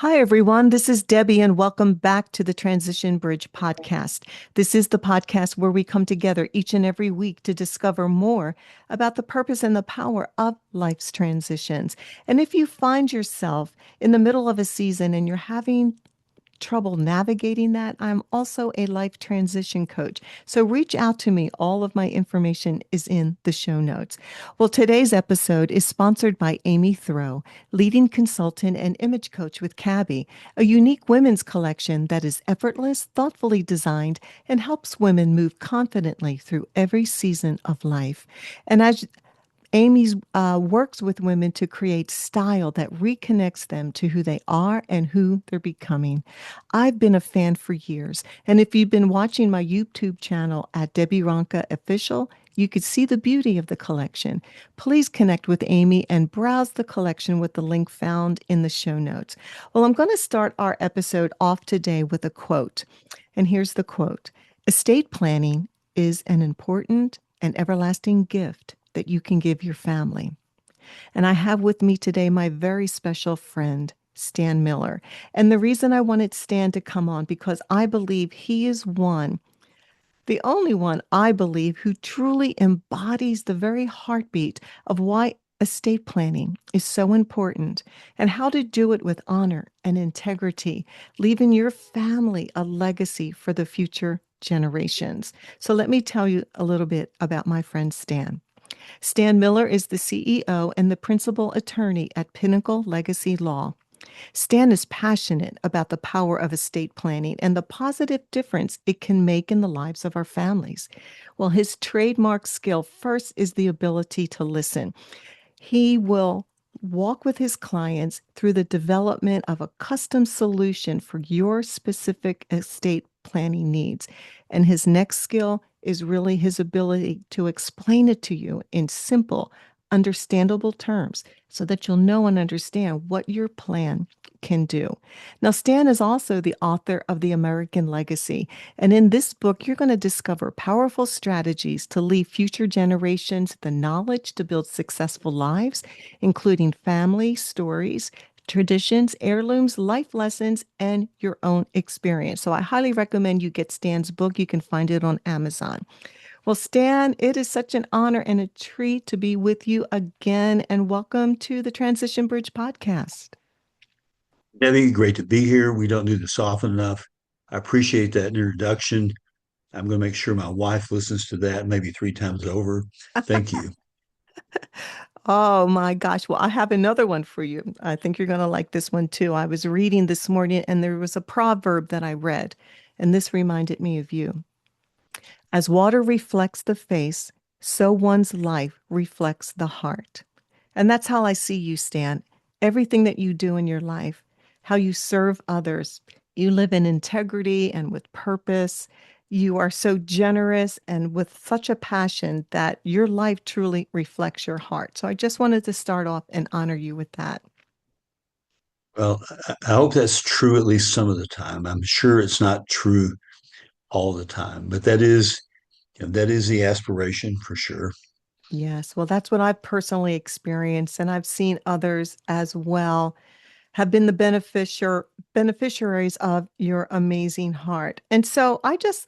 Hi, everyone. This is Debbie, and welcome back to the Transition Bridge podcast. This is the podcast where we come together each and every week to discover more about the purpose and the power of life's transitions. And if you find yourself in the middle of a season and you're having trouble navigating that, I'm also a life transition coach. So reach out to me. All of my information is in the show notes. Well, today's episode is sponsored by Amy Throw, leading consultant and image coach with Cabby, a unique women's collection that is effortless, thoughtfully designed, and helps women move confidently through every season of life. And as Amy's works with women to create style that reconnects them to who they are and who they're becoming. I've been a fan for years, and if you've been watching my YouTube channel at Debi Ronca Official, you could see the beauty of the collection. Please connect with Amy and browse the collection with the link found in the show notes. Well, I'm going to start our episode off today with a quote, and here's the quote: "Estate planning is an important and everlasting gift that you can give your family." And I have with me today my very special friend, Stan Miller. And the reason I wanted Stan to come on, because I believe he is the only one I believe who truly embodies the very heartbeat of why estate planning is so important and how to do it with honor and integrity, leaving your family a legacy for the future generations. So let me tell you a little bit about my friend Stan. Stan Miller is the CEO and the principal attorney at Pinnacle Legacy Law. Stan is passionate about the power of estate planning and the positive difference it can make in the lives of our families. Well, his trademark skill first is the ability to listen. He will walk with his clients through the development of a custom solution for your specific estate planning needs. And his next skill is really his ability to explain it to you in simple, understandable terms so that you'll know and understand what your plan can do. Now, Stan is also the author of The American Legacy. And in this book, you're going to discover powerful strategies to leave future generations the knowledge to build successful lives, including family stories, traditions, heirlooms, life lessons, and your own experience. So I highly recommend you get Stan's book. You can find it on Amazon. Well, Stan, it is such an honor and a treat to be with you again, and welcome to the Transition Bridge podcast. Debbie, great to be here. We don't do this often enough. I appreciate that introduction. I'm going to make sure my wife listens to that maybe three times over. Thank you. Oh my gosh. Well, I have another one for you. I think you're going to like this one too. I was reading this morning and there was a proverb that I read, and this reminded me of you. As water reflects the face, so one's life reflects the heart. And that's how I see you, Stan. Everything that you do in your life, how you serve others, you live in integrity and with purpose. You are so generous and with such a passion that your life truly reflects your heart. So I just wanted to start off and honor you with that. Well, I hope that's true at least some of the time. I'm sure it's not true all the time, but that is the aspiration for sure. Yes, well, that's what I've personally experienced, and I've seen others as well have been the beneficiaries of your amazing heart. And so I just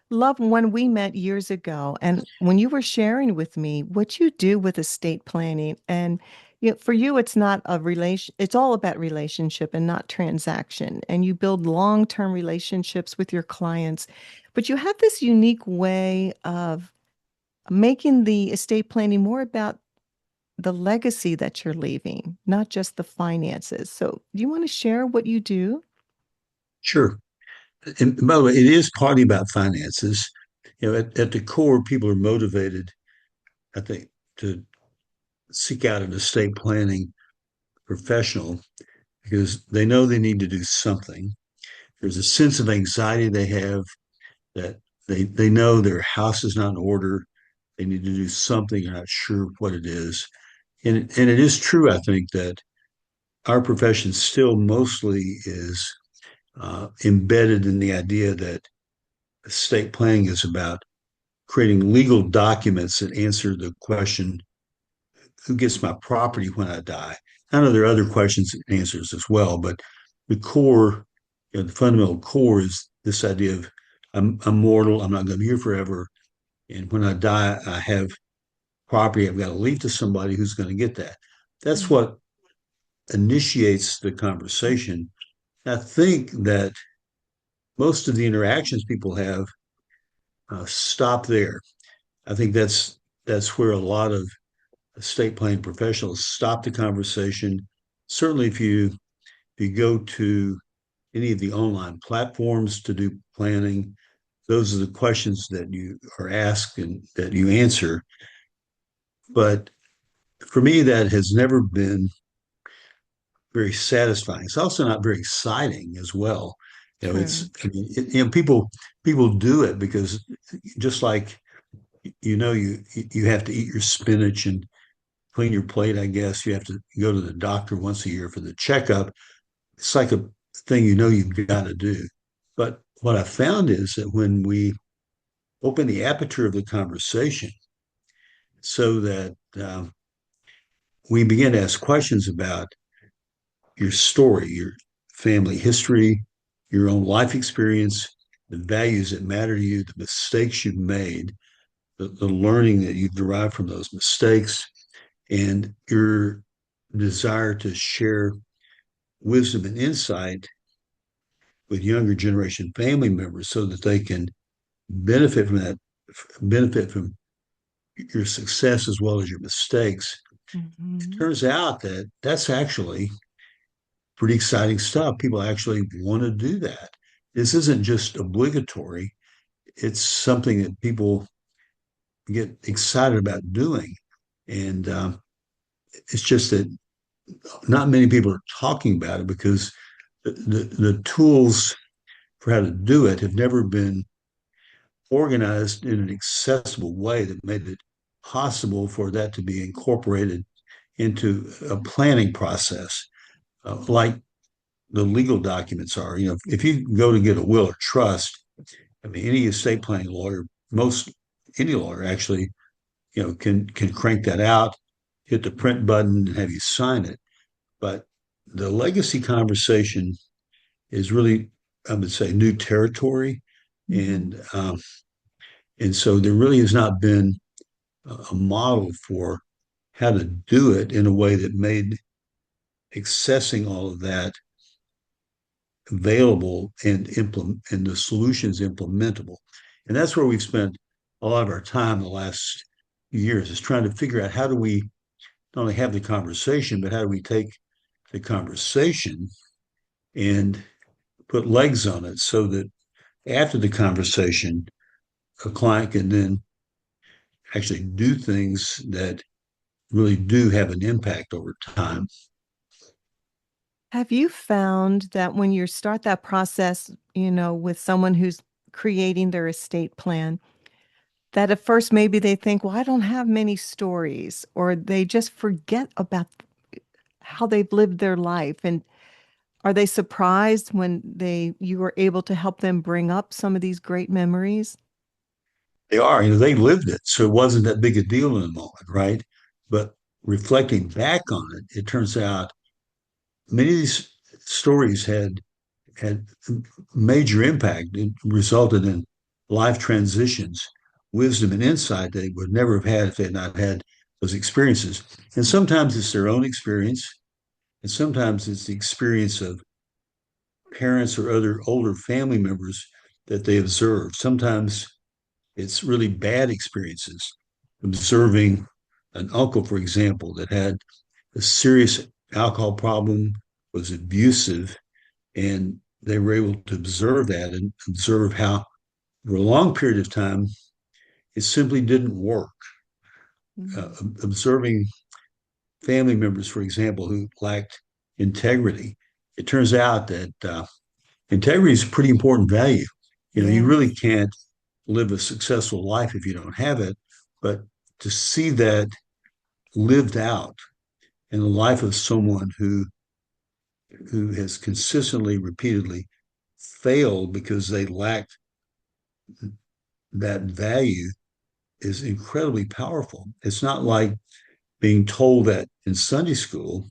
love when we met years ago and when you were sharing with me what you do with estate planning. And for you, it's not a relation, it's all about relationship and not transaction. And you build long-term relationships with your clients. But you have this unique way of making the estate planning more about the legacy that you're leaving, not just the finances. So, do you want to share what you do? Sure. And by the way, it is partly about finances. At the core, people are motivated, I think, to seek out an estate planning professional because they know they need to do something. There's a sense of anxiety they have that they know their house is not in order. They need to do something. They're not sure what it is. And it is true, I think, that our profession still mostly is embedded in the idea that estate planning is about creating legal documents that answer the question, who gets my property when I die? I know there are other questions and answers as well, but the core, the fundamental core is this idea of I'm mortal, I'm not going to be here forever. And when I die, I have property I've got to leave to somebody who's going to get that. That's Mm. what initiates the conversation. I think that most of the interactions people have stop there. I think that's where a lot of estate planning professionals stop the conversation. Certainly, if you go to any of the online platforms to do planning, those are the questions that you are asked and that you answer. But for me, that has never been very satisfying. It's also not very exciting as well. True. I mean, people do it because just like you have to eat your spinach and clean your plate. I guess you have to go to the doctor once a year for the checkup. It's like a thing you've got to do. But what I found is that when we open the aperture of the conversation, so that we begin to ask questions about your story, your family history, your own life experience, the values that matter to you, the mistakes you've made, the learning that you've derived from those mistakes, and your desire to share wisdom and insight with younger generation family members so that they can benefit from that, benefit from your success as well as your mistakes. It Hmm. turns out that that's actually pretty exciting stuff. People actually want to do that. This isn't just obligatory, it's something that people get excited about doing. And it's just that not many people are talking about it because the tools for how to do it have never been organized in an accessible way that made it possible for that to be incorporated into a planning process, like the legal documents are. If you go to get a will or trust, I mean, any estate planning lawyer, most any lawyer actually, can crank that out, hit the print button, and have you sign it. But the legacy conversation is really, I would say, new territory, Hmm. and so there really has not been a model for how to do it in a way that made accessing all of that available and implement and the solutions implementable. And that's where we've spent a lot of our time the last years is trying to figure out how do we not only have the conversation, but how do we take the conversation and put legs on it so that after the conversation, a client can then actually do things that really do have an impact over time. Have you found that when you start that process, with someone who's creating their estate plan, that at first maybe they think, well, I don't have many stories, or they just forget about how they've lived their life? And are they surprised when you were able to help them bring up some of these great memories? They are, they lived it. So it wasn't that big a deal in the moment, right? But reflecting back on it, it turns out many of these stories had major impact. It resulted in life transitions, wisdom and insight they would never have had if they had not had those experiences. And sometimes it's their own experience, and sometimes it's the experience of parents or other older family members that they observe. Sometimes it's really bad experiences. Observing an uncle, for example, that had a serious alcohol problem, was abusive, and they were able to observe that and observe how, for a long period of time, it simply didn't work. Uh, Mm. Observing family members, for example, who lacked integrity, it turns out that integrity is a pretty important value. You really Yes. can't live a successful life if you don't have it. But to see that lived out in the life of someone who has consistently, repeatedly failed because they lacked that value is incredibly powerful. It's not like being told that in Sunday school.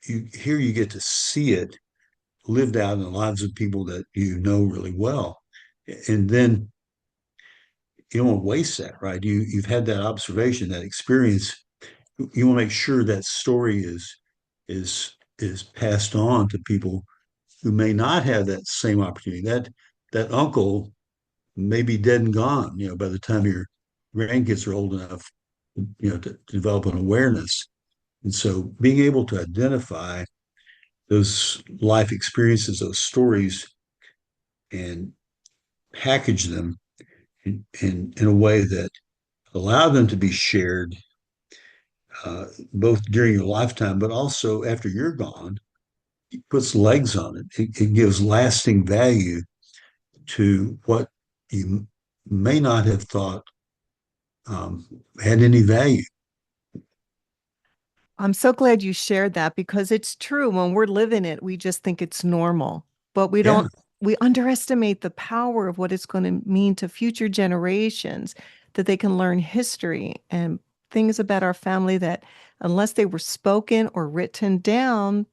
You get to see it lived out in the lives of people that you know really well. And then you don't want to waste that, right? You've had that observation, that experience. You want to make sure that story is passed on to people who may not have that same opportunity. That uncle may be dead and gone, by the time your grandkids are old enough, to develop an awareness. And so being able to identify those life experiences, those stories, and package them in a way that allow them to be shared, both during your lifetime, but also after you're gone, it puts legs on it. It gives lasting value to what you may not have thought had any value. I'm so glad you shared that because it's true. When we're living it, we just think it's normal, but Yeah. we underestimate the power of what it's going to mean to future generations, that they can learn history and things about our family that, unless they were spoken or written down,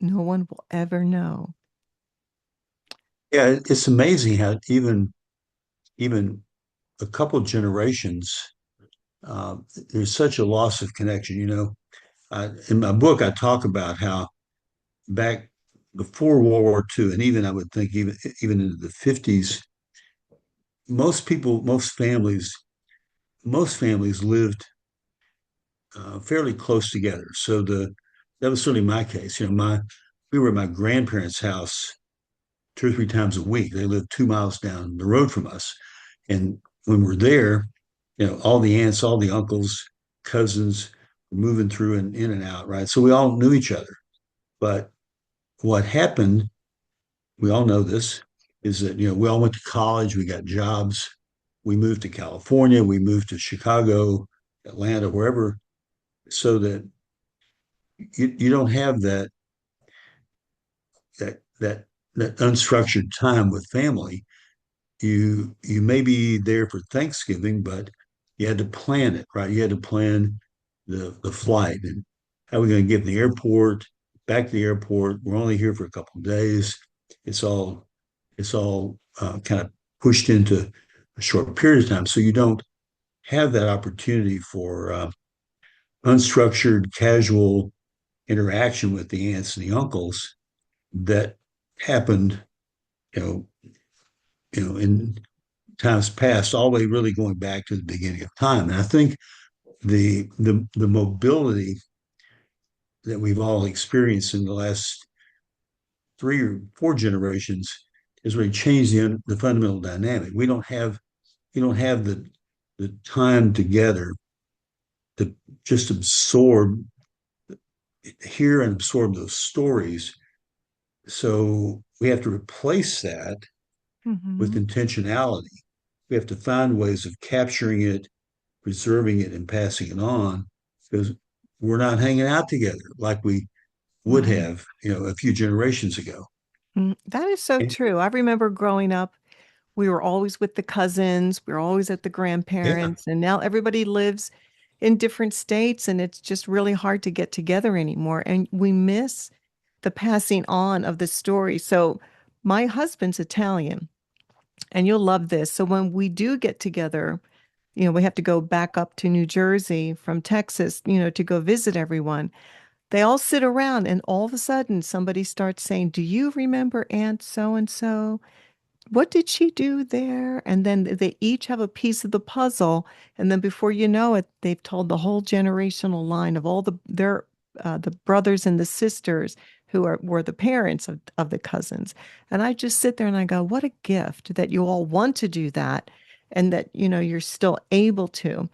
no one will ever know. Yeah, it's amazing how even a couple generations, there's such a loss of connection. In my book, I talk about how back before World War II, and even I would think even into the 50s, most people, most families lived fairly close together. So that was certainly my case. We were at my grandparents' house 2 or 3 times a week. They lived 2 miles down the road from us, and when we're there, all the aunts, all the uncles, cousins were moving through and in and out, right? So we all knew each other. But what happened, we all know this, is that we all went to college, we got jobs, we moved to California, we moved to Chicago, Atlanta, wherever, so that you don't have that that that unstructured time with family. You may be there for Thanksgiving, but you had to plan it, right? You had to plan the flight and how are we going to get in the airport, back to the airport. We're only here for a couple of days. It's all kind of pushed into a short period of time, so you don't have that opportunity for unstructured, casual interaction with the aunts and the uncles that happened, you know, in times past, all the way really going back to the beginning of time. And I think the mobility that we've all experienced in the last 3 or 4 generations has really changed the fundamental dynamic. We don't have the time together to just absorb, hear and absorb those stories. So we have to replace that with Hmm. intentionality. We have to find ways of capturing it, preserving it, and passing it on because we're not hanging out together like we would Right. have, a few generations ago. That is so And true. I remember growing up, we were always with the cousins, we were always at the yeah, grandparents, and now everybody lives in different states, and it's just really hard to get together anymore. And we miss the passing on of the story. So, my husband's Italian, and you'll love this. So, when we do get together, we have to go back up to New Jersey from Texas, to go visit everyone. They all sit around, and all of a sudden, somebody starts saying, "Do you remember Aunt so and so? What did she do there?" And then they each have a piece of the puzzle. And then before you know it, they've told the whole generational line of all the brothers and the sisters who were the parents of the cousins. And I just sit there and I go, what a gift that you all want to do that and that, you're still able to.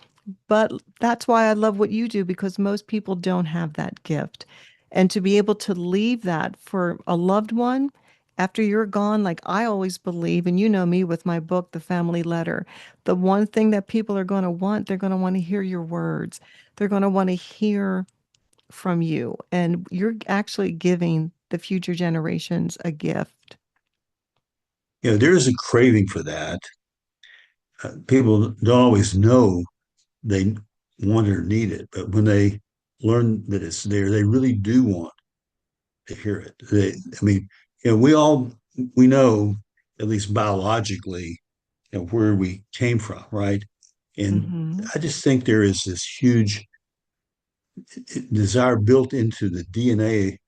But that's why I love what you do because most people don't have that gift. And to be able to leave that for a loved one after you're gone, like I always believe, and you know me with my book, The Family Letter, the one thing that people are going to want, they're going to want to hear your words. They're going to want to hear from you. And you're actually giving the future generations a gift. there is a craving for that. People don't always know they want it or need it, but when they learn that it's there, they really do want to hear it. I mean, we know, at least biologically, where we came from, right? And Mm-hmm. I just think there is this huge desire built into the DNA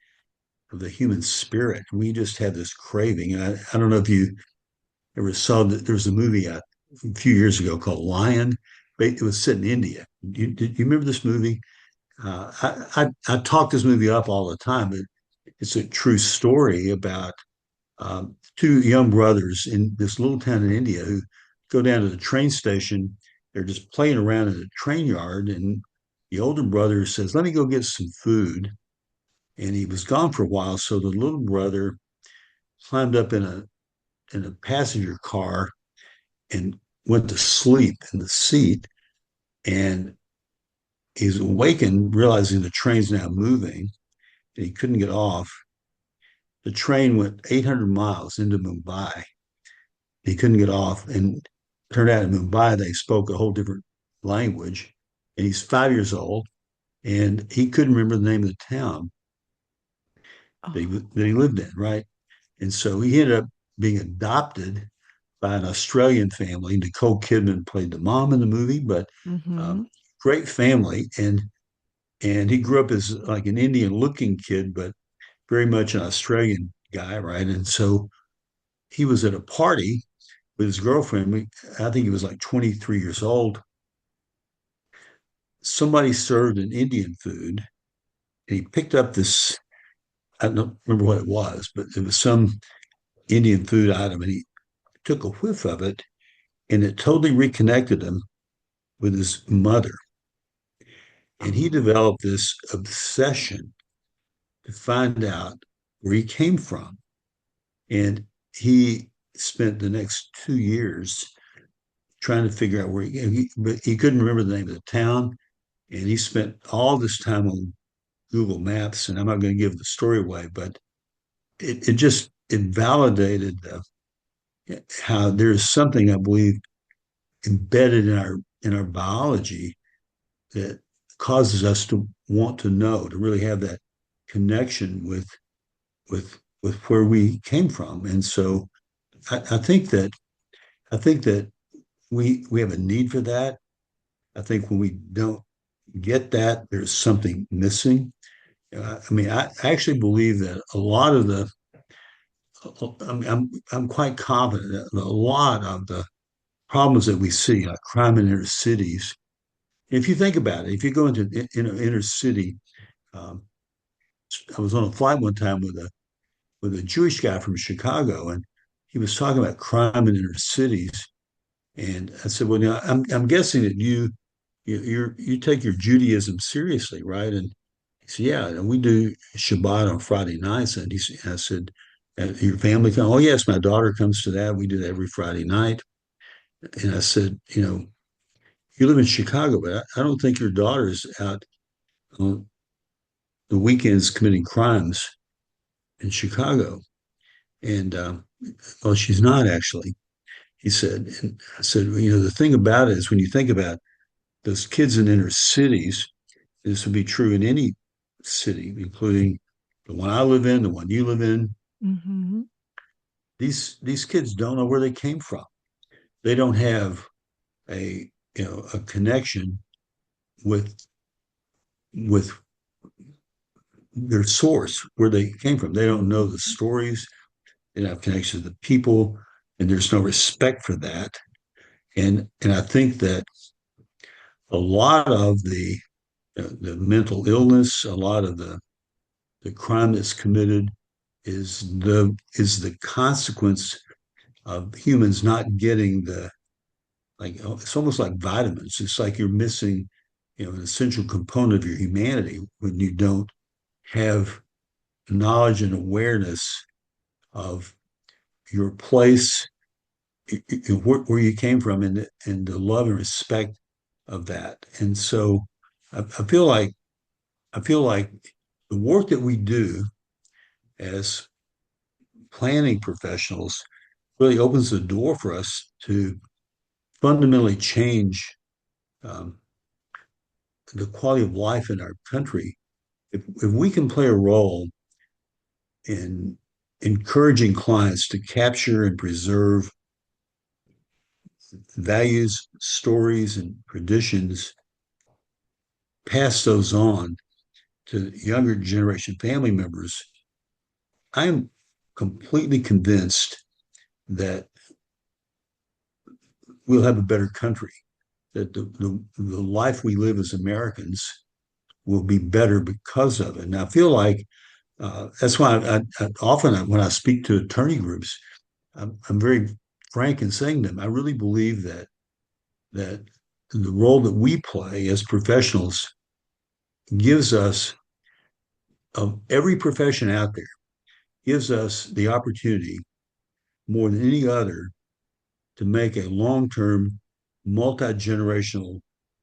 of the human spirit. We just have this craving. And I don't know if you ever saw that there was a movie a few years ago called Lion. It was set in India. Did you remember this movie? I talk this movie up all the time, but it's a true story about two young brothers in this little town in India who go down to the train station. They're just playing around in the train yard, and the older brother says, "Let me go get some food." And he was gone for a while, so the little brother climbed up in a passenger car and went to sleep in the seat. And he's awakened, realizing the train's now moving, and he couldn't get off. The train went 800 miles into Mumbai. He couldn't get off, and it turned out in Mumbai they spoke a whole different language. And he's 5 years old, and he couldn't remember the name of the town Oh. that he lived in, right? And so he ended up being adopted by an Australian family. Nicole Kidman played the mom in the movie, but Mm-hmm. um, great family. And he grew up as like an Indian looking kid, but very much an Australian guy, right? And so he was at a party with his girlfriend. I think he was like 23 years old. Somebody served an Indian food, and he picked up this. I don't remember what it was, but it was some Indian food item, and he took a whiff of it, and it totally reconnected him with his mother. And he Oh. developed this obsession to find out where he came from. And he spent the next 2 years trying to figure out but he couldn't remember the name of the town. And he spent all this time on Google Maps. And I'm not going to give the story away, but it validated how there's something I believe embedded in our biology that causes us to want to know, to really have that connection with where we came from. And so I think that we have a need for that. I think when we don't get that, there's something missing. I mean, I actually believe that a lot of the I'm quite confident that a lot of the problems that we see, like crime in inner cities, if you think about it, if you go into inner city, um, I was on a flight one time with a Jewish guy from Chicago, and he was talking about crime in inner cities. And I said, "Well, now I'm guessing that you take your Judaism seriously, right?" And he said, "Yeah, and we do Shabbat on Friday nights." And I said, "Your family come?" "Oh, yes, my daughter comes to that. We do that every Friday night." And I said, "You live in Chicago, but I don't think your daughter's out on the weekends committing crimes in Chicago." And well, she's not actually. He said, and I said, "Well, the thing about it is when you think about those kids in inner cities, this would be true in any city, including the one I live in, the one you live in. Mm-hmm. These kids don't know where they came from. They don't have a connection with with their source, where they came from. They don't know the Mm-hmm. stories. They don't have connection to the people, and there's no respect for that. And I think that a lot of the mental illness, a lot of the crime that's committed is the consequence of humans not getting it's almost like vitamins. It's like you're missing, an essential component of your humanity when you don't have knowledge and awareness of your place, where you came from, and the love and respect of that. And so I I feel like the work that we do as planning professionals really opens the door for us to fundamentally change um, the quality of life in our country. If we can play a role in encouraging clients to capture and preserve values, stories, and traditions, pass those on to younger generation family members. I am completely convinced that we'll have a better country, that the life we live as Americans will be better because of it. And I feel like that's why I often, when I speak to attorney groups, I'm very frank in saying to them, I really believe that the role that we play as professionals gives us, of every profession out there, gives us the opportunity more than any other to make a long-term, multi-generational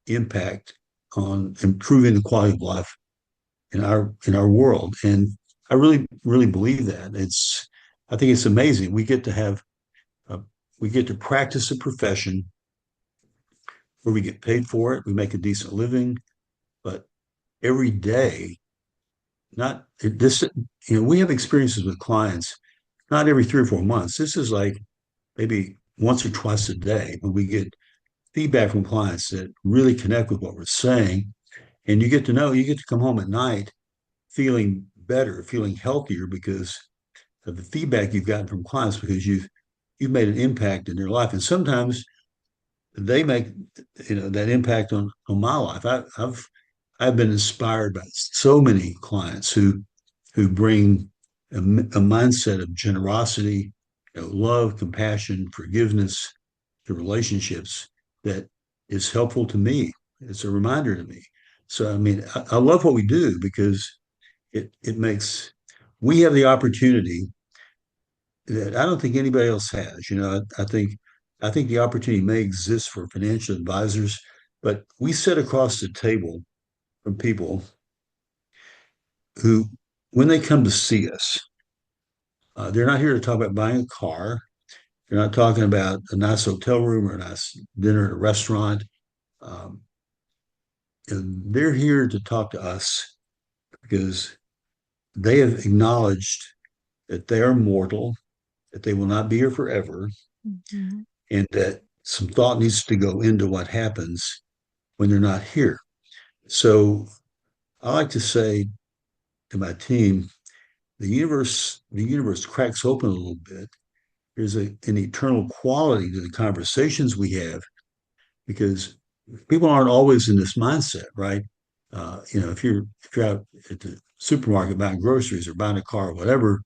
impact on improving the quality of life in our world. And I really believe that. I think it's amazing. Uh, we get to practice a profession where we get paid for it, we make a decent living, but every day, not this, we have experiences with clients, not every 3 or 4 months. This is like maybe once or twice a day when we get feedback from clients that really connect with what we're saying. And you get to come home at night feeling better, feeling healthier because of the feedback you've gotten from clients, because you've made an impact in their life. And sometimes they make that impact on my life. I've been inspired by so many clients who bring a mindset of generosity, love, compassion, forgiveness to relationships that is helpful to me. It's a reminder to me. So I mean, I love what we do because it makes we have the opportunity that I don't think anybody else has. I think the opportunity may exist for financial advisors, but we sit across the table from people who, when they come to see us, they're not here to talk about buying a car. They're not talking about a nice hotel room or a nice dinner at a restaurant. Um, and they're here to talk to us because they have acknowledged that they are mortal, that they will not be here forever, Mhm. and that some thought needs to go into what happens when they're not here. So I like to say to my team, the universe cracks open a little bit. There's an eternal quality to the conversations we have because people aren't always in this mindset, right? If you're out at the supermarket buying groceries or buying a car or whatever,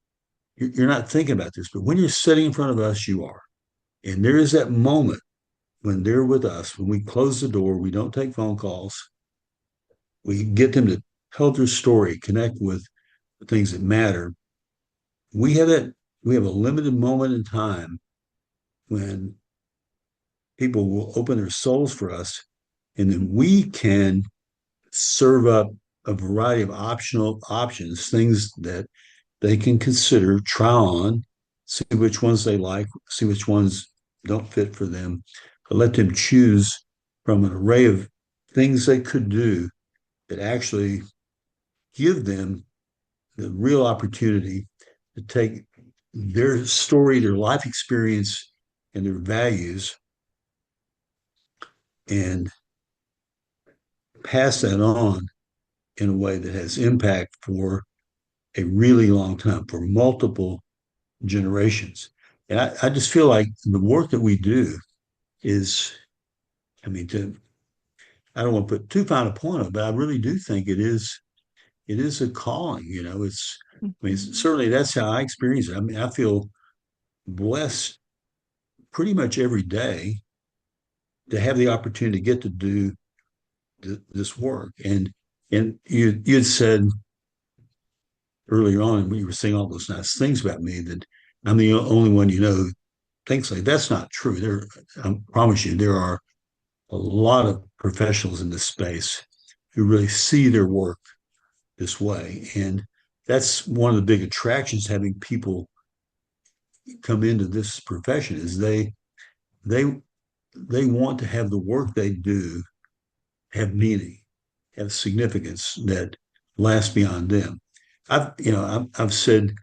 you're not thinking about this. But when you're sitting in front of us, you are. And there is that moment when they're with us, when we close the door, we don't take phone calls, we get them to tell their story, connect with the things that matter. We have that, we have a limited moment in time when people will open their souls for us, and then we can serve up a variety of optional options, things that they can consider, try on, see which ones they like, see which ones don't fit for them, but let them choose from an array of things they could do that actually give them the real opportunity to take their story, their life experience, and their values and pass that on in a way that has impact for a really long time, for multiple generations. And I just feel like the work that we do is, I mean, I don't want to put too fine a point on it, but I really do think it is a calling, I mean, Mhm. certainly that's how I experience it. I mean, I feel blessed pretty much every day to have the opportunity to get to do this work. And you'd said earlier on when you were saying all those nice things about me that I'm the only one who thinks like that's not true. I promise you, there are a lot of professionals in this space who really see their work this way. And that's one of the big attractions having people come into this profession is they they want to have the work they do have meaning, have significance that lasts beyond them. I've said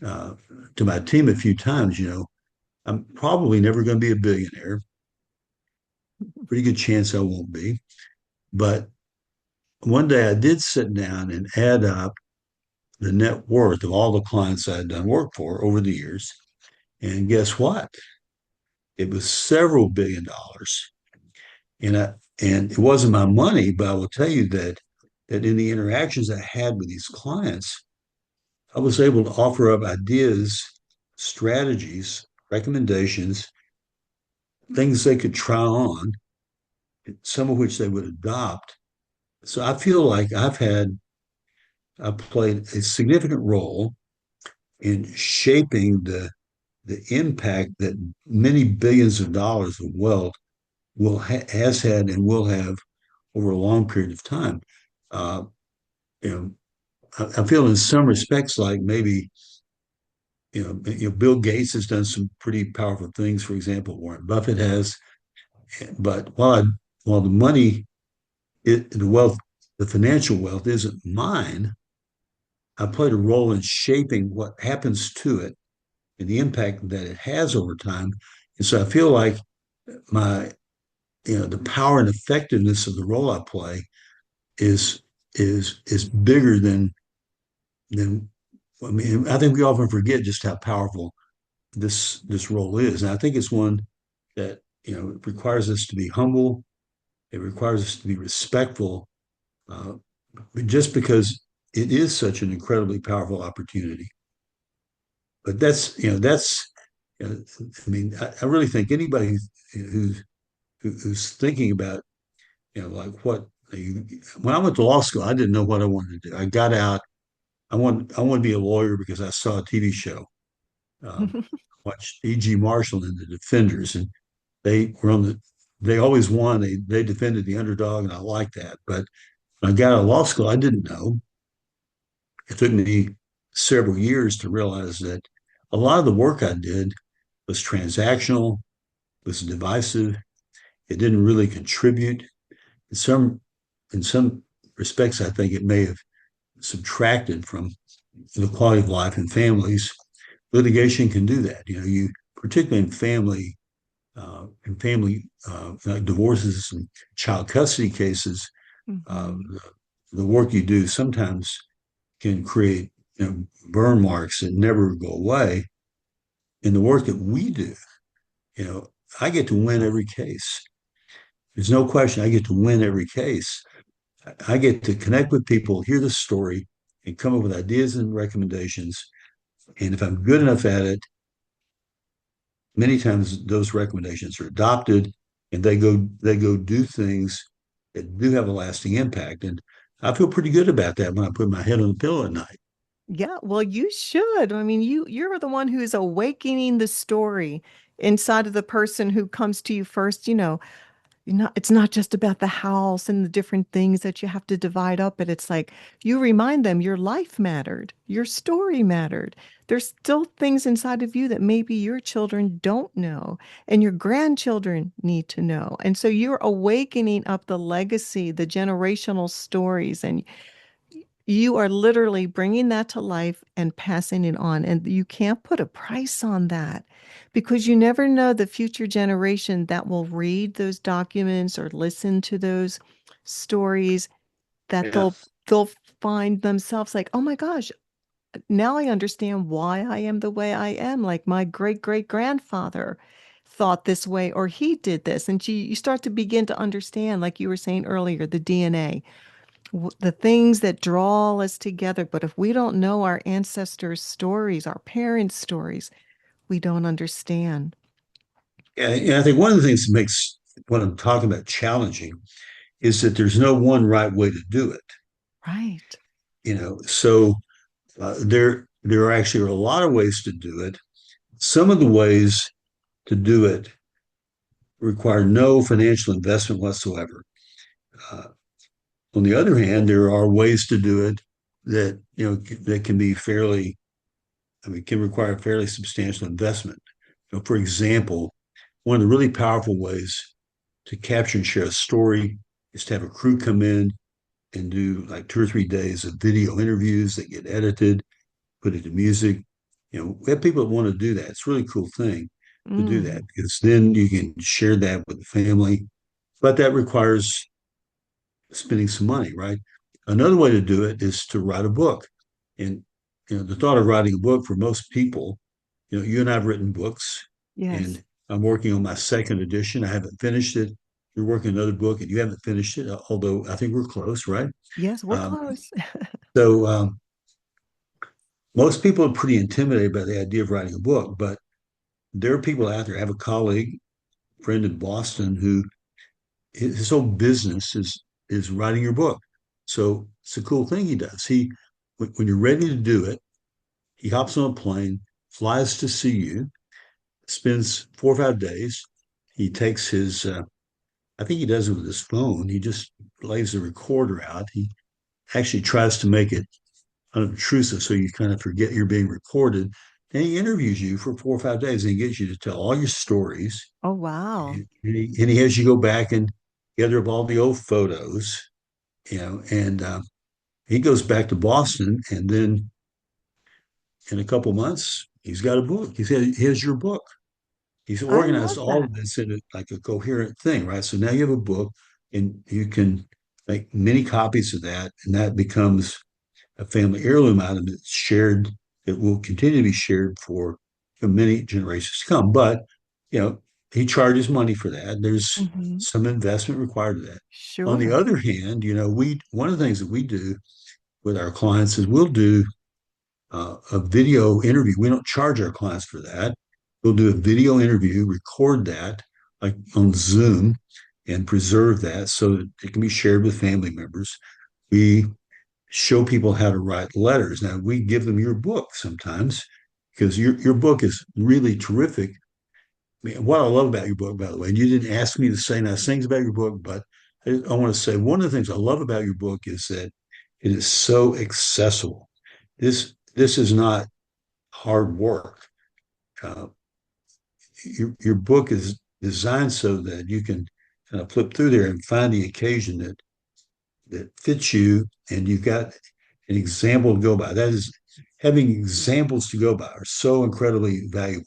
uh, to my team a few times, I'm probably never going to be a billionaire. Pretty good chance I won't be. But one day I did sit down and add up the net worth of all the clients I had done work for over the years. And guess what? It was several billion dollars. And it wasn't my money, but I will tell you that in the interactions I had with these clients, I was able to offer up ideas, strategies, recommendations, things they could try on, some of which they would adopt. So I feel like I've played a significant role in shaping the impact that many billions of dollars of wealth has had and will have over a long period of time. Uh, you know, I feel in some respects like maybe Bill Gates has done some pretty powerful things. For example, Warren Buffett has. But while the money, the wealth, the financial wealth isn't mine, I played a role in shaping what happens to it and the impact that it has over time. And so I feel like my, the power and effectiveness of the role I play is is bigger than I mean, I think we often forget just how powerful this role is. And I think it's one that, it requires us to be humble. It requires us to be respectful, uh, just because it is such an incredibly powerful opportunity. But I mean, I really think anybody who's thinking about, like when I went to law school, I didn't know what I wanted to do. I got out. I want to be a lawyer because I saw a TV show, watched E.G. Marshall and the Defenders, and they were on they always won. They defended the underdog, and I liked that. But when I got out of law school, I didn't know. It took me several years to realize that a lot of the work I did was transactional, was divisive. It didn't really contribute. In some in some respects, I think it may have subtracted from the quality of life in families. Litigation can do that. You particularly in family like divorces and child custody cases, uh, Mhm. the work you do sometimes can create burn marks that never go away. In the work that we do, you know, I get to win every case. There's no question I get to win every case. I get to connect with people, hear the story, and come up with ideas and recommendations. And if I'm good enough at it, many times those recommendations are adopted and they go do things that do have a lasting impact. And I feel pretty good about that when I put my head on the pillow at night. Yeah, well, you should. I mean, you're the one who's awakening the story inside of the person who comes to you first, it's not just about the house and the different things that you have to divide up, but it's like you remind them your life mattered, your story mattered. There's still things inside of you that maybe your children don't know and your grandchildren need to know. And so you're awakening up the legacy, the generational stories, and you are literally bringing that to life and passing it on. And you can't put a price on that because you never know the future generation that will read those documents or listen to those stories that Yeah. they'll find themselves like, oh my gosh, now I understand why I am the way I am. Like my great great grandfather thought this way or he did this. And you start to begin to understand, like you were saying earlier, the DNA, the things that draw us together. But if we don't know our ancestors' stories, our parents' stories, we don't understand. And I think one of the things that makes what I'm talking about challenging is that there's no one right way to do it. Right. So there actually are a lot of ways to do it. Some of the ways to do it require no financial investment whatsoever. Uh, on the other hand, there are ways to do it that that can be fairly, I mean, can require fairly substantial investment. For example, one of the really powerful ways to capture and share a story is to have a crew come in and do like 2 or 3 days of video interviews that get edited, put it to music, We have people that want to do that. It's a really cool thing to do that Mm. because then you can share that with the family. But that requires spending some money, right? Another way to do it is to write a book. And the thought of writing a book for most people, you and I have written books, Yes. and I'm working on my second edition. I haven't finished it. You're working on another book, and you haven't finished it, although I think we're close, right? Yes, we're Um, close. so most people are pretty intimidated by the idea of writing a book, but there are people out there. I have a colleague, friend in Boston, who his whole business is writing your book. So it's a cool thing he does. When you're ready to do it, he hops on a plane, flies to see you, spends 4 or 5 days. He takes his, I think he does it with his phone. He just lays the recorder out. He actually tries to make it unobtrusive so you kind of forget you're being recorded. And he interviews you for 4 or 5 days and he gets you to tell all your stories. Oh, wow. And he has you go back and gather up all the old photos, and he goes back to Boston, and then in a couple months, he's got a book. He said, "Here's your book." He's I organized love all that. of this in like a coherent thing, right? So now you have a book, and you can make many copies of that, and that becomes a family heirloom item that's shared. That will continue to be shared for many generations to come. But you know, he charges money for that. There's Hmm. some investment required to that. On the Sure. other hand, we one of the things that we do with our clients is we'll do a video interview. We don't charge our clients for that. We'll do a video interview, record that like on Zoom, and preserve that so that it can be shared with family members. We show people how to write letters. Now we give them your book sometimes because your book is really terrific. I mean, what I love about your book, by the way, and you didn't ask me to say nice things about your book, but I want to say one of the things I love about your book is that it is so accessible. This is not hard work. Uh, your book is designed so that you can kind of flip through there and find the occasion that fits you, and you've got an example to go by. That is, having examples to go by are so incredibly valuable.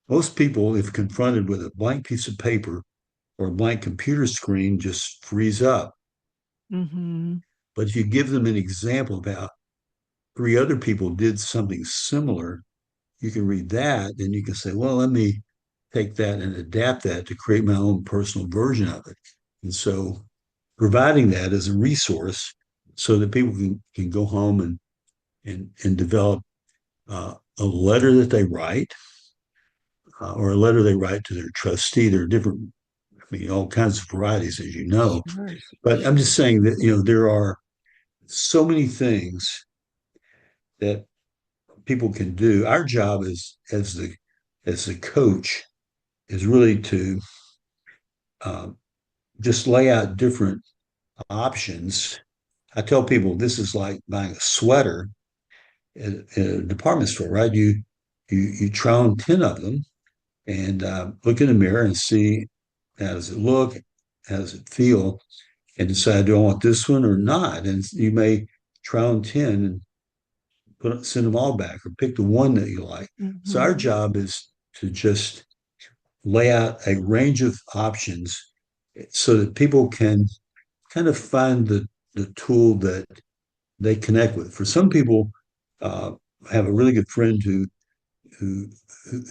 Most people, if confronted with a blank piece of paper or a blank computer screen, just freeze up. Hmm. But if you give them an example about three other people did something similar, you can read that and you can say, well, let me take that and adapt that to create my own personal version of it. And so providing that as a resource so that people can go home and develop a letter that they write, or a letter they write to their trustee. There are different, I mean, all kinds of varieties, as you know. Sure. But I'm just Sure. saying that, there are so many things that people can do. Our job is as the coach is really to uh, just lay out different options. I tell people this is like buying a sweater at a department store, right? You try on 10 of them and look in the mirror and see how does it look, how does it feel, and decide, do I want this one or not? And you may try on 10 and send them all back or pick the one that you like. So our Hmm. job is to just lay out a range of options so that people can kind of find the tool that they connect with. For some people, I have a really good friend who who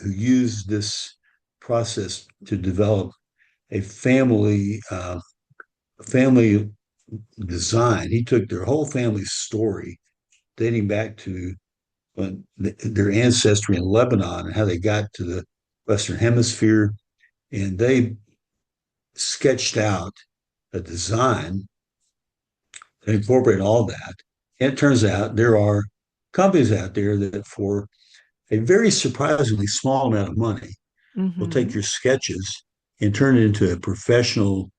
used this process to develop a family design. He took their whole family's story, dating back to their ancestry in Lebanon and how they got to the Western Hemisphere, and they sketched out a design that incorporated all that. And it turns out there are companies out there that, for a very surprisingly small amount of money, will take Hmm. your sketches and turn it into a professional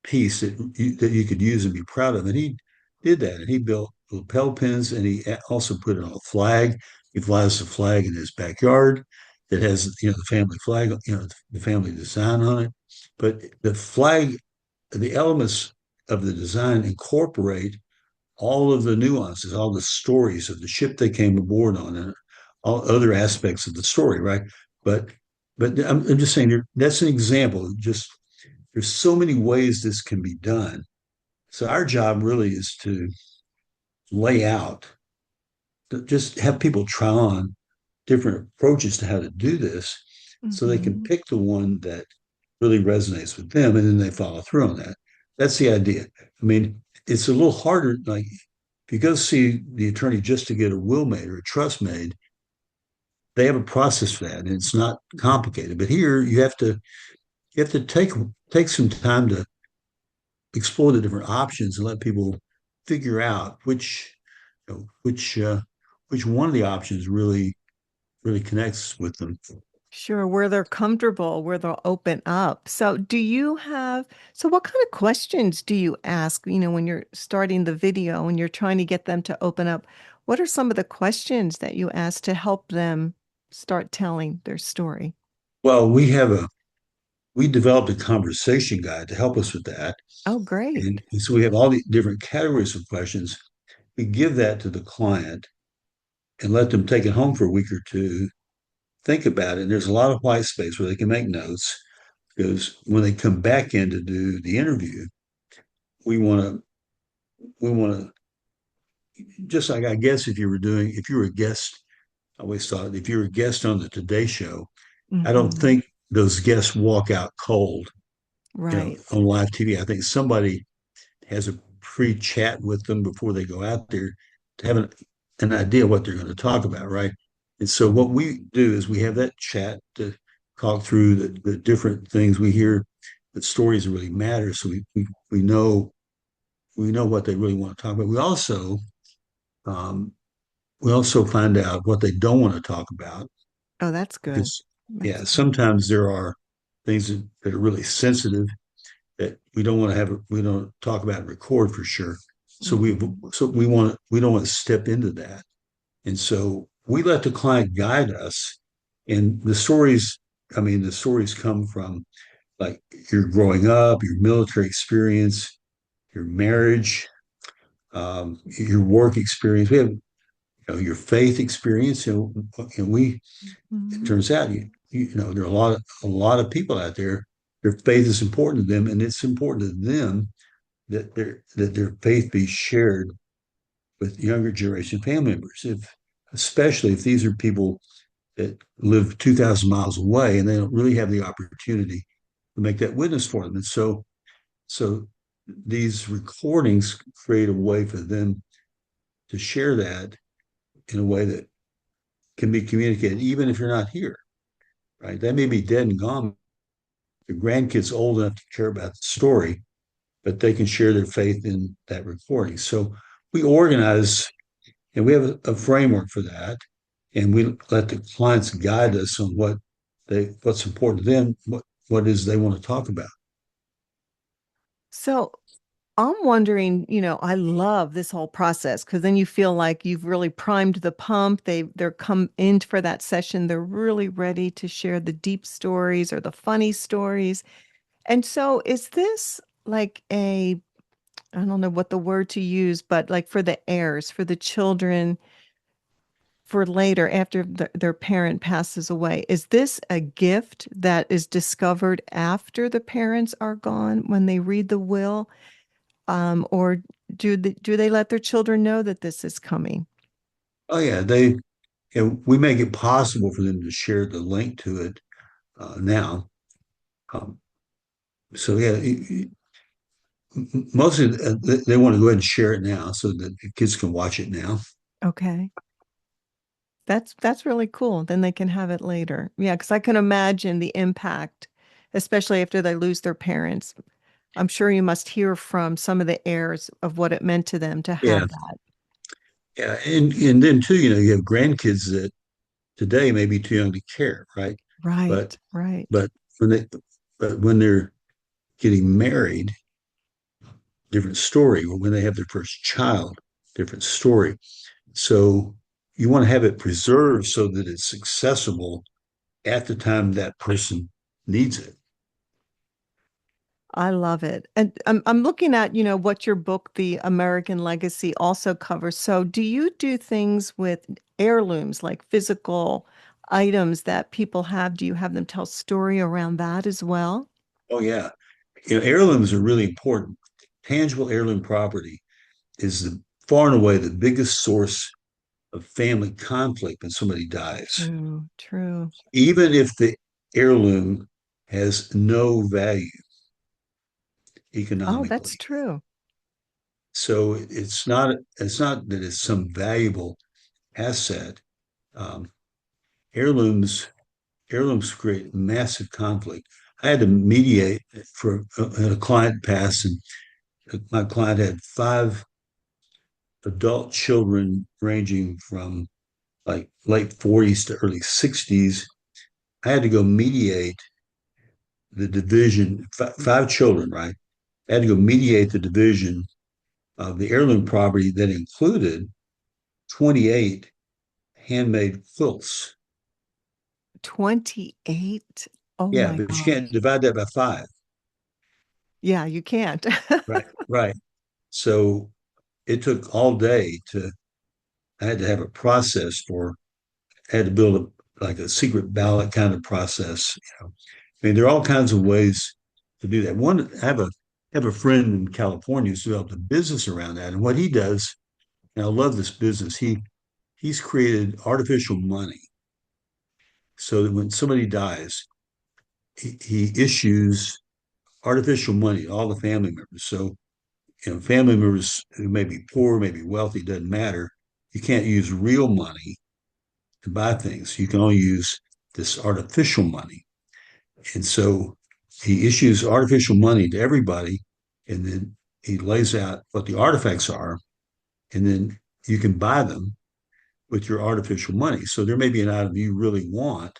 piece that you could use and be proud of. And he did that. And he built lapel pins, and he also put it on a flag. He flies the flag in his backyard that has, the family flag, the family design on it. But the flag, the elements of the design incorporate all of the nuances, all the stories of the ship they came aboard on, and all other aspects of the story, right? But I'm just saying that's an example. Just there's so many ways this can be done. So our job really is to lay out, to just have people try on different approaches to how to do this, so they can Hmm. pick the one that really resonates with them, and then they follow through on that. That's the idea. I mean, it's a little harder. Like if you go see the attorney just to get a will made or a trust made, they have a process for that, and it's not complicated. But here, you have to take some time to explore the different options and let people figure out you know, which one of the options really connects with them. Sure, where they're comfortable, where they'll open up. So what kind of questions do you ask, when you're starting the video and you're trying to get them to open up? What are some of the questions that you ask to help them start telling their story? Well, we developed a conversation guide to help us with that. Oh, great. And so we have all the different categories of questions. We give that to the client and let them take it home for a week or two, think about it. And there's a lot of white space where they can make notes, because when they come back in to do the interview, we want to we want to just like, I guess, if you were a guest, I always thought if you were a guest on the Today Show, I don't Hmm. think those guests walk out cold, Right. on live TV. I think somebody has a pre-chat with them before they go out there to have an idea what they're going to talk about, right? And so what we do is we have that chat to talk through the different things we hear, that stories really matter. So we know what they really want to talk about. Um, we also find out what they don't want to talk about, Oh, that's good. because That's yeah, good. sometimes there are things that are really sensitive that we don't talk about and record for sure. So Hmm. we don't want to step into that. And so we let the client guide us. And the stories come from like your growing up, your military experience, your marriage, your work experience. We have your faith experience, and it Hmm. turns out there are a lot of people out there. Their faith is important to them, and it's important to them that their faith be shared with younger generation family members. Especially if these are people that live 2,000 miles away and they don't really have the opportunity to make that witness for them. And so these recordings create a way for them to share that in a way that can be communicated, even if you're not here, right? That may be dead and gone. The grandkids old enough to care about the story, but they can share their faith in that recording. So we organize, and we have a framework for that, and we let the clients guide us on what's important to them, what is they want to talk about. So I'm wondering, I love this whole process because then you feel like you've really primed the pump. They're come in for that session. They're really ready to share the deep stories or the funny stories. And so is this like I don't know what the word to use, but like for the heirs, for the children, for later after their parent passes away, is this a gift that is discovered after the parents are gone when they read the will? Or do they let their children know that this is coming? Oh yeah, we make it possible for them to share the link to it now. Um, so yeah, mostly they want to go ahead and share it now so that the kids can watch it now. Okay. That's really cool. Then they can have it later. Yeah, because I can imagine the impact, especially after they lose their parents. I'm sure you must hear from some of the heirs of what it meant to them to Yeah, have that. yeah, and then too, you have grandkids that today may be too young to care, right? But Right, right. but when they but when they're getting married, different story. Or when they have their first child, different story. So you want to have it preserved so that it's accessible at the time that person needs it. I love it. And I'm looking at, what your book, The American Legacy, also covers. So do you do things with heirlooms, like physical items that people have? Do you have them tell story around that as well? Oh yeah, heirlooms are really important. Tangible heirloom property is far and away the biggest source of family conflict when somebody dies, True, true. even if the heirloom has no value Oh, economically. that's true. So it's not that it's some valuable asset. Um, heirlooms heirlooms create massive conflict. I had to mediate for a client pass, and my client had five adult children ranging from like late 40s to early 60s. I had to go mediate the division, five children, right? I had to go mediate the division of the heirloom property that included 28 handmade quilts. 28. Oh Yeah, my but you can't gosh. divide that by five. Yeah, you can't. Right, right. So it took all day I had to have a process I had to build like a secret ballot kind of process. I mean, there are all kinds of ways to do that. I have a friend in California who's developed a business around that. And what he does, and I love this business, he's created artificial money so that when somebody dies, he issues artificial money to all the family members. So, family members who may be poor, may be wealthy, doesn't matter. You can't use real money to buy things. You can only use this artificial money. And so he issues artificial money to everybody, and then he lays out what the artifacts are, and then you can buy them with your artificial money. So there may be an item you really want,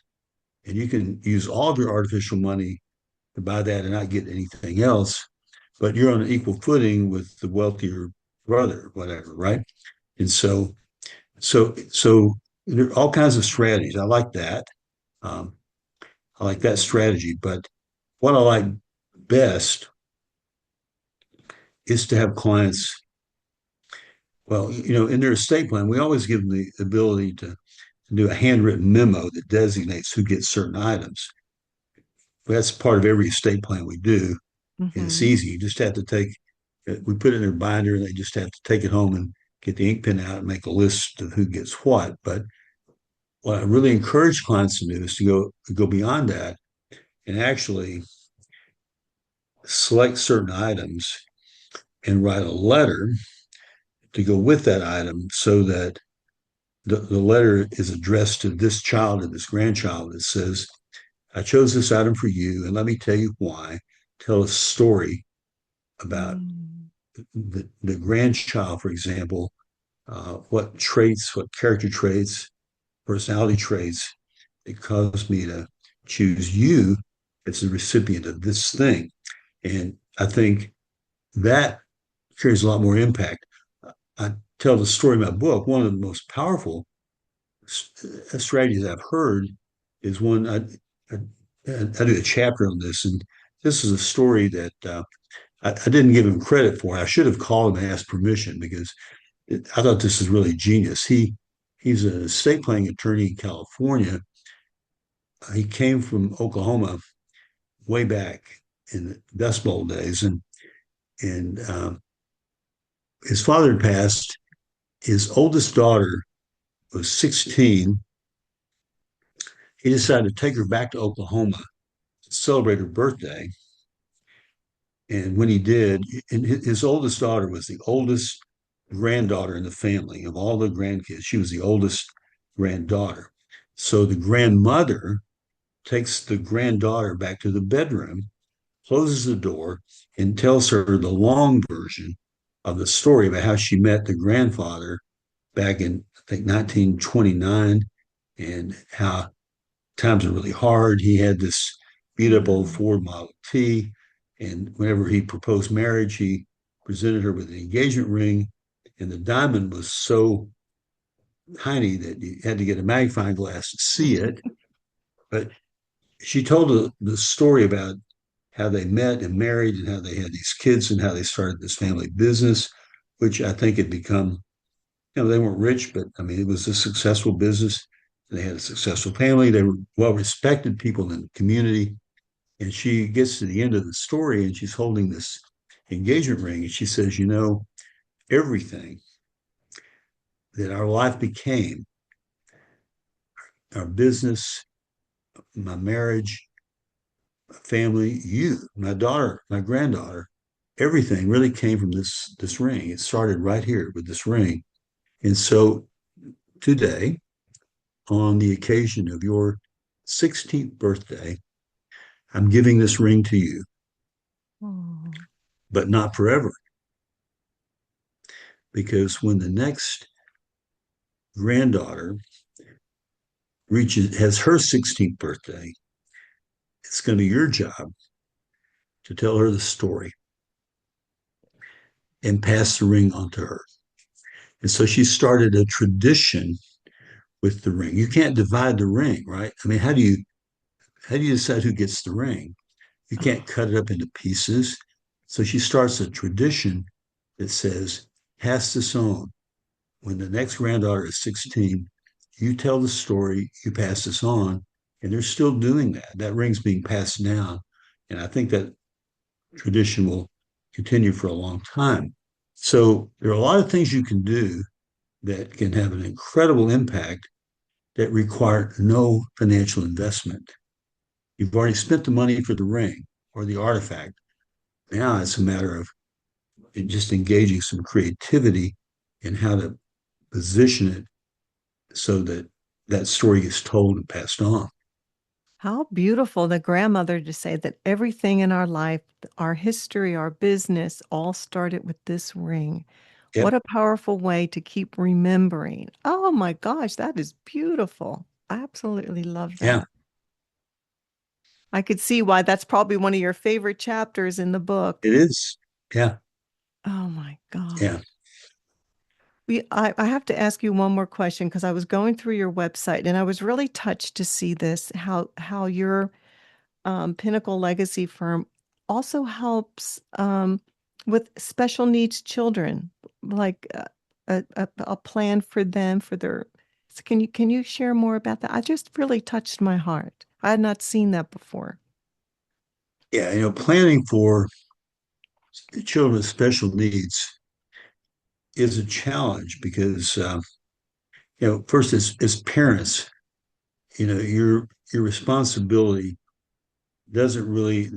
and you can use all of your artificial money to buy that and not get anything else, but you're on an equal footing with the wealthier brother, whatever, right? And so there are all kinds of strategies. I like that. Um, I like that strategy. But what I like best is to have clients, well, in their estate plan, we always give them the ability to do a handwritten memo that designates who gets certain items. That's part of every estate plan we do. And it's Hmm. easy. You just have to we put it in their binder and they just have to take it home and get the ink pen out and make a list of who gets what. But what I really encourage clients to do is to go beyond that and actually select certain items and write a letter to go with that item so that the letter is addressed to this child or this grandchild. It says, I chose this item for you, and let me tell you why. Tell a story about Mm. the grandchild, for example, what character traits, personality traits it caused me to choose you as the recipient of this thing. And I think that carries a lot more impact. I tell the story in my book. One of the most powerful strategies I've heard is I, I do a chapter on this, and this is a story that I didn't give him credit for. I should have called him and asked permission because I thought this is really genius. He's an estate planning attorney in California. He came from Oklahoma way back in the Dust Bowl days, and his father had passed. His oldest daughter was 16. He decided to take her back to Oklahoma to celebrate her birthday. And when he did, and his oldest daughter was the oldest granddaughter in the family of all the grandkids. She was the oldest granddaughter. So the grandmother takes the granddaughter back to the bedroom, closes the door, and tells her the long version of the story about how she met the grandfather back in, I think, 1929, and how times are really hard. He had this beat up old Wow. Ford Model T. And whenever he proposed marriage, he presented her with an engagement ring. And the diamond was so tiny that you had to get a magnifying glass to see it. But she told the story about how they met and married and how they had these kids and how they started this family business, which I think had become, they weren't rich, but I mean, it was a successful business. They had a successful family. They were well respected people in the community. And she gets to the end of the story and she's holding this engagement ring. And she says, everything that our life became, our business, my marriage, my family, you, my daughter, my granddaughter, everything really came from this ring. It started right here with this ring. And so today, on the occasion of your 16th birthday, I'm giving this ring to you, Oh. but not forever. Because when the next granddaughter has her 16th birthday, it's going to be your job to tell her the story and pass the ring on to her. And so she started a tradition with the ring. You can't divide the ring, right? I mean, how do you decide who gets the ring? You can't cut it up into pieces. So she starts a tradition that says, pass this on. When the next granddaughter is 16, you tell the story, you pass this on, and they're still doing that. That ring's being passed down. And I think that tradition will continue for a long time. So there are a lot of things you can do that can have an incredible impact that require no financial investment. You've already spent the money for the ring or the artifact. Now it's a matter of just engaging some creativity in how to position it so that that story is told and passed on. How beautiful the grandmother to say that everything in our life, our history, our business, all started with this ring. What Yep. a powerful way to keep remembering. Oh my gosh, that is beautiful. I absolutely love Yeah, that. I could see why that's probably one of your favorite chapters in the book. it is. Yeah, Oh my yeah, gosh. I have to ask you one more question because I was going through your website and I was really touched to see this, how your Pinnacle Legacy firm also helps with special needs children, like a plan for them for their. So can you share more about that? I just really touched my heart. I had not seen that before. yeah. Planning for children with special needs is a challenge because first as parents, your responsibility doesn't really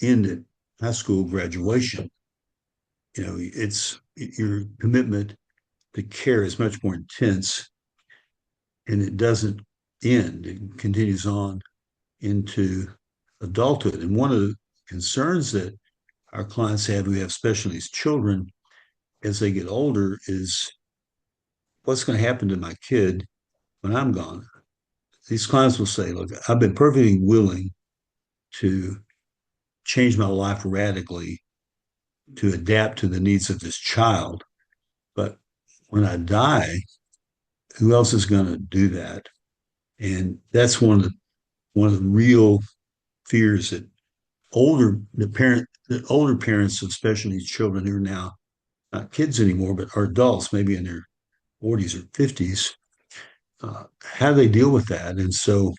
end at high school graduation. It's your commitment to care is much more intense, and it doesn't end. It continues on into adulthood. And one of the concerns that our clients have who have special needs children as they get older is what's going to happen to my kid when I'm gone. These clients will say, look, I've been perfectly willing to change my life radically to adapt to the needs of this child. But when I die, who else is going to do that? And that's one of the real fears that the older parents of special needs children who are now not kids anymore, but are adults, maybe in their 40s or 50s, how do they deal with that? And so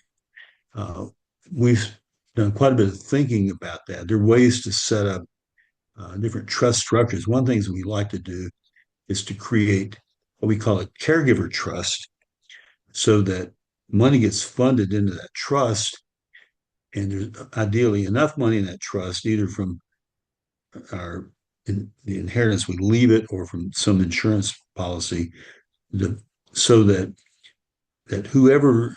uh, we've done quite a bit of thinking about that. There are ways to set up different trust structures. One of the things that we like to do is to create what we call a caregiver trust so that money gets funded into that trust. And there's ideally enough money in that trust, either from the inheritance we leave it or from some insurance policy, to, so that whoever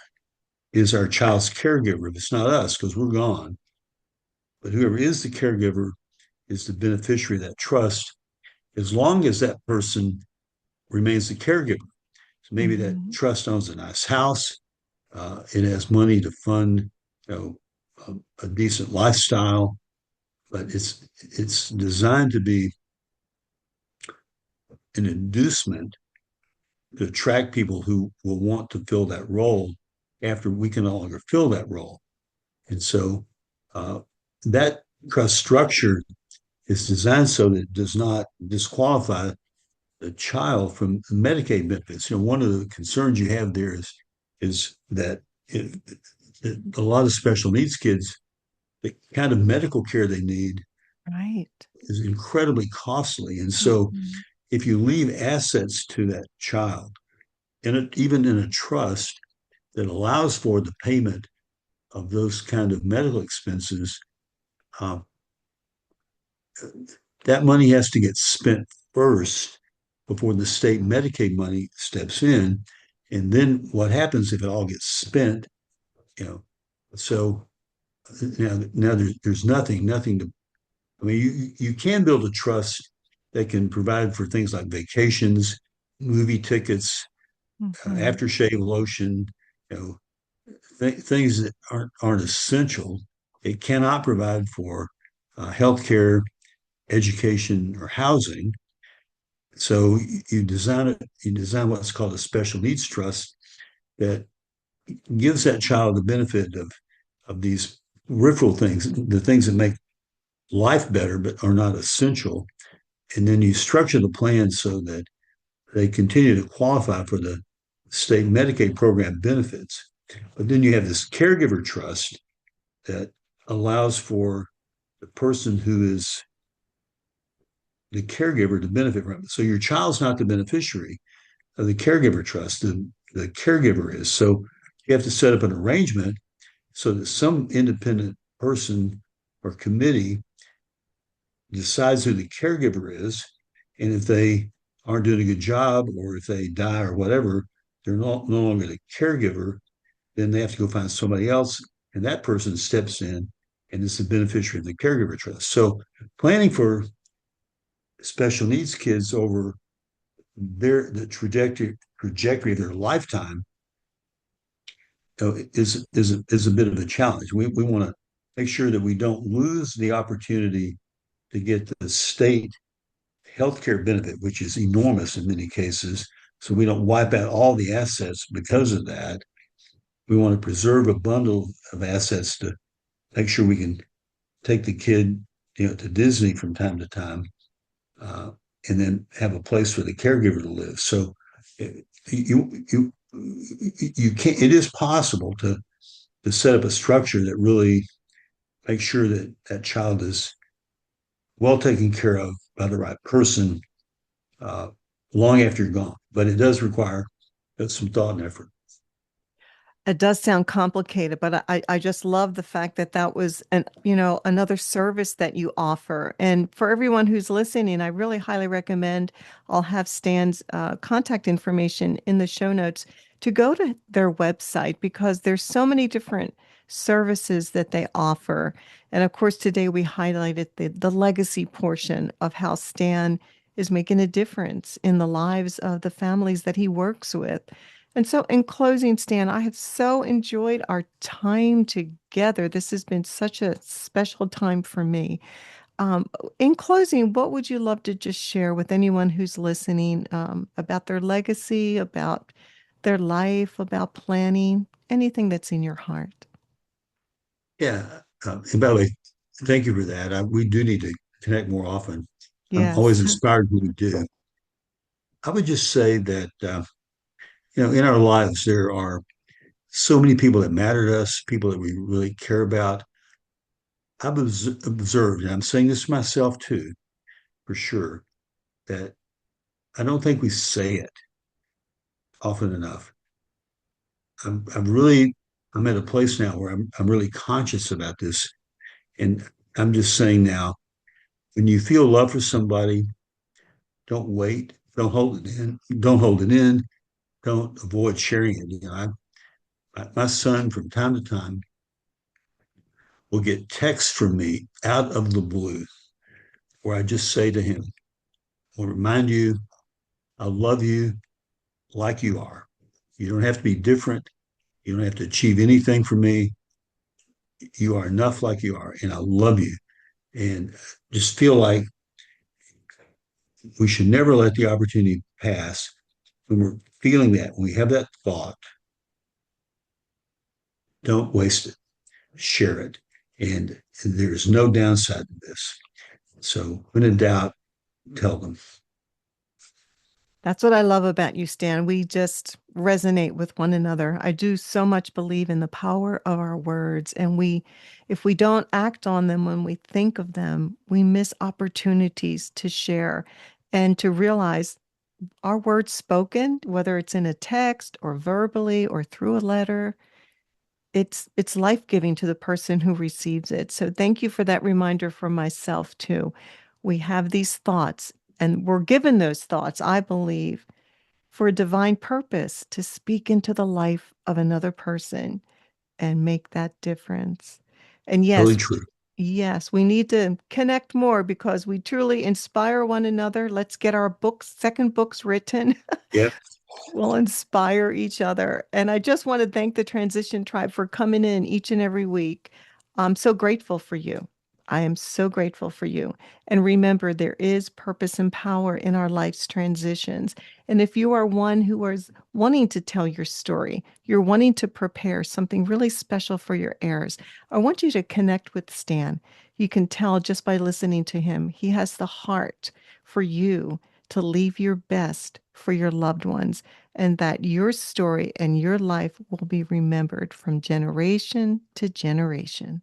is our child's caregiver, if it's not us because we're gone, but whoever is the caregiver is the beneficiary of that trust, as long as that person remains the caregiver. So maybe that Mhm. trust owns a nice house. It has money to fund, you know, a decent lifestyle, but it's designed to be an inducement to attract people who will want to fill that role after we can no longer fill that role. And so uh, that trust structure is designed so that it does not disqualify the child from Medicaid benefits. One of the concerns you have there is that a lot of special needs kids, the kind of medical care they need Right. is incredibly costly. And so Mhm. if you leave assets to that child, even in a trust that allows for the payment of those kind of medical expenses, uh, that money has to get spent first before the state Medicaid money steps in. And then what happens if it all gets spent, you know? So now there's nothing to, I mean, you can build a trust that can provide for things like vacations, movie tickets, Mhm. aftershave lotion, you know, things that aren't essential. It cannot provide for healthcare, education, or housing. So you design what's called a special needs trust that gives that child the benefit of these peripheral things, the things that make life better but are not essential. And then you structure the plan so that they continue to qualify for the state Medicaid program benefits. But then you have this caregiver trust that allows for the person who is the caregiver to benefit from it. So your child's not the beneficiary of the caregiver trust, the caregiver is. So you have to set up an arrangement so that some independent person or committee decides who the caregiver is. And if they aren't doing a good job or if they die or whatever, they're no longer the caregiver, then they have to go find somebody else. And that person steps in and is the beneficiary of the caregiver trust. So planning for special needs kids over the trajectory of their lifetime is a bit of a challenge. We want to make sure that we don't lose the opportunity to get the state healthcare benefit, which is enormous in many cases. So we don't wipe out all the assets because of that. We want to preserve a bundle of assets to make sure we can take the kid, to Disney from time to time, uh, and then have a place for the caregiver to live. So you can not it is possible to set up a structure that really makes sure that that child is well taken care of by the right person uh, long after you're gone. But it does require some thought and effort. It does sound complicated, but I just love the fact that that was another service that you offer. And for everyone who's listening, I really highly recommend I'll have Stan's contact information in the show notes to go to their website because there's so many different services that they offer. And of course, today we highlighted the legacy portion of how Stan is making a difference in the lives of the families that he works with. And so, in closing, Stan, I have so enjoyed our time together. This has been such a special time for me. Um, in closing, what would you love to just share with anyone who's listening about their legacy, about their life, about planning, anything that's in your heart? Yeah. And by the way, thank you for that. We do need to connect more often. I'm always Yes. inspired when we do. I would just say that, in our lives, there are so many people that matter to us, people that we really care about. I've observed, and I'm saying this to myself too, for sure, that I don't think we say it often enough. I'm at a place now where I'm really conscious about this. And I'm just saying now, when you feel love for somebody, don't wait, don't hold it in, don't avoid sharing it. My son from time to time will get texts from me out of the blue where I just say to him, I'll remind you, I love you like you are. You don't have to be different. You don't have to achieve anything for me. You are enough like you are, and I love you. And just feel like we should never let the opportunity pass when we're feeling that, when we have that thought, don't waste it, share it. and there's no downside to this. So when in doubt, tell them. That's what I love about you, Stan. We just resonate with one another. I do so much believe in the power of our words, and if we don't act on them when we think of them, we miss opportunities to share and to realize our words spoken, whether it's in a text or verbally or through a letter, it's life-giving to the person who receives it. So thank you for that reminder for myself too. We have these thoughts and we're given those thoughts, I believe, for a divine purpose to speak into the life of another person and make that difference. And Totally yes, true. yes, we need to connect more because we truly inspire one another. Let's get our books, second books written. Yeah. We'll inspire each other. And I just want to thank the Transition Tribe for coming in each and every week. I'm so grateful for you. I am so grateful for you. And remember, there is purpose and power in our life's transitions. And if you are one who is wanting to tell your story, you're wanting to prepare something really special for your heirs, I want you to connect with Stan. You can tell just by listening to him, he has the heart for you to leave your best for your loved ones and that your story and your life will be remembered from generation to generation.